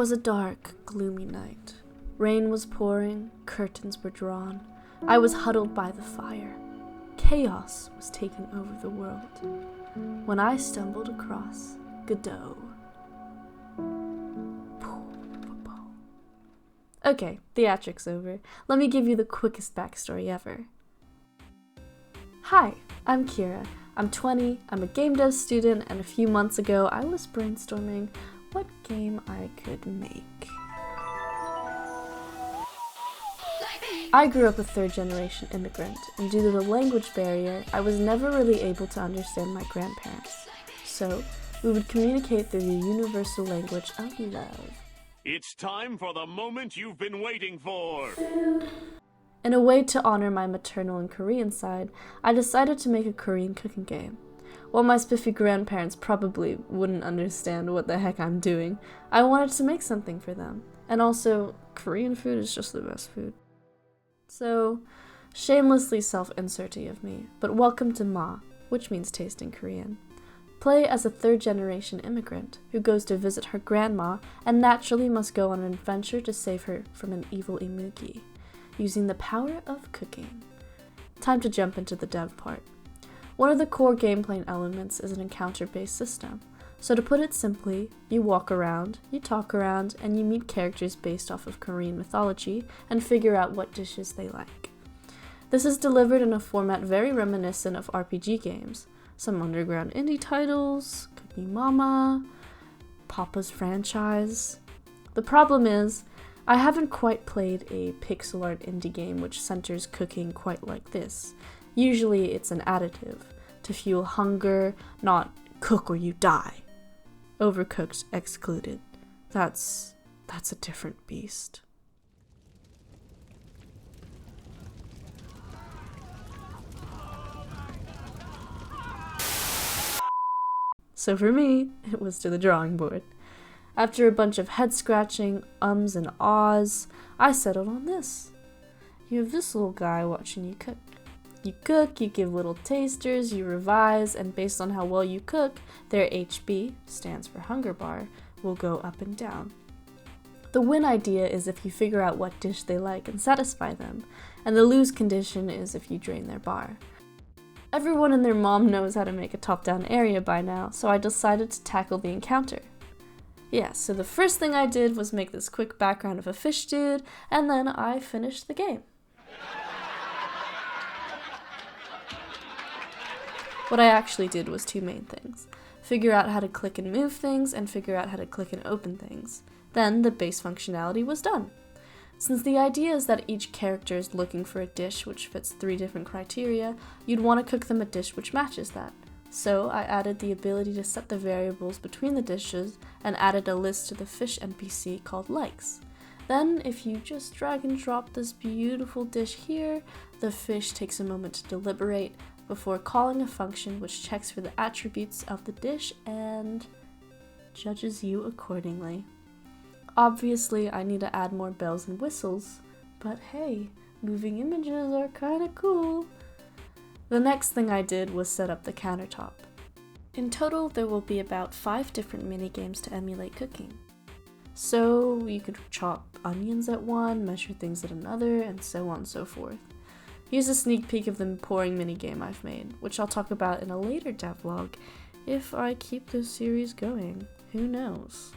'Twas a dark, gloomy night. Rain was pouring, curtains were drawn. I was huddled by the fire. Chaos was taking over the world when I stumbled across Godot. Okay, theatrics over. Let me give you the quickest backstory ever. Hi, I'm Kira. I'm 20, I'm a game dev student, and a few months ago I was brainstorming what game I could make. I grew up a third-generation immigrant, and due to the language barrier, I was never really able to understand my grandparents. So, we would communicate through the universal language of love. It's time for the moment you've been waiting for! In a way to honor my maternal and Korean side, I decided to make a Korean cooking game. While my spiffy grandparents probably wouldn't understand what the heck I'm doing, I wanted to make something for them. And also, Korean food is just the best food. So, shamelessly self-inserty of me, but welcome to Ma, which means taste in Korean. Play as a third-generation immigrant who goes to visit her grandma and naturally must go on an adventure to save her from an evil imugi, using the power of cooking. Time to jump into the dev part. One of the core gameplay elements is an encounter-based system. So to put it simply, you walk around, you talk around, and you meet characters based off of Korean mythology and figure out what dishes they like. This is delivered in a format very reminiscent of RPG games. Some underground indie titles, Cookie Mama, Papa's franchise. The problem is, I haven't quite played a pixel art indie game which centers cooking quite like this. Usually it's an additive, to fuel hunger, not cook or you die. Overcooked excluded. That's a different beast. So for me, it was to the drawing board. After a bunch of head scratching, ums and ahs, I settled on this. You have this little guy watching you cook. You cook, you give little tasters, you revise, and based on how well you cook, their HB, stands for hunger bar, will go up and down. The win idea is if you figure out what dish they like and satisfy them, and the lose condition is if you drain their bar. Everyone and their mom knows how to make a top-down area by now, so I decided to tackle the encounter. Yeah, so the first thing I did was make this quick background of a fish dude, and then I finished the game. What I actually did was two main things. Figure out how to click and move things, and figure out how to click and open things. Then the base functionality was done. Since the idea is that each character is looking for a dish which fits 3 different criteria, you'd want to cook them a dish which matches that. So I added the ability to set the variables between the dishes and added a list to the fish NPC called likes. Then, if you just drag and drop this beautiful dish here, the fish takes a moment to deliberate before calling a function which checks for the attributes of the dish and judges you accordingly. Obviously, I need to add more bells and whistles, but hey, moving images are kinda cool. The next thing I did was set up the countertop. In total, there will be about 5 different mini-games to emulate cooking. So you could chop onions at one, measure things at another, and so on and so forth. Here's a sneak peek of the pouring minigame I've made, which I'll talk about in a later devlog if I keep this series going. Who knows?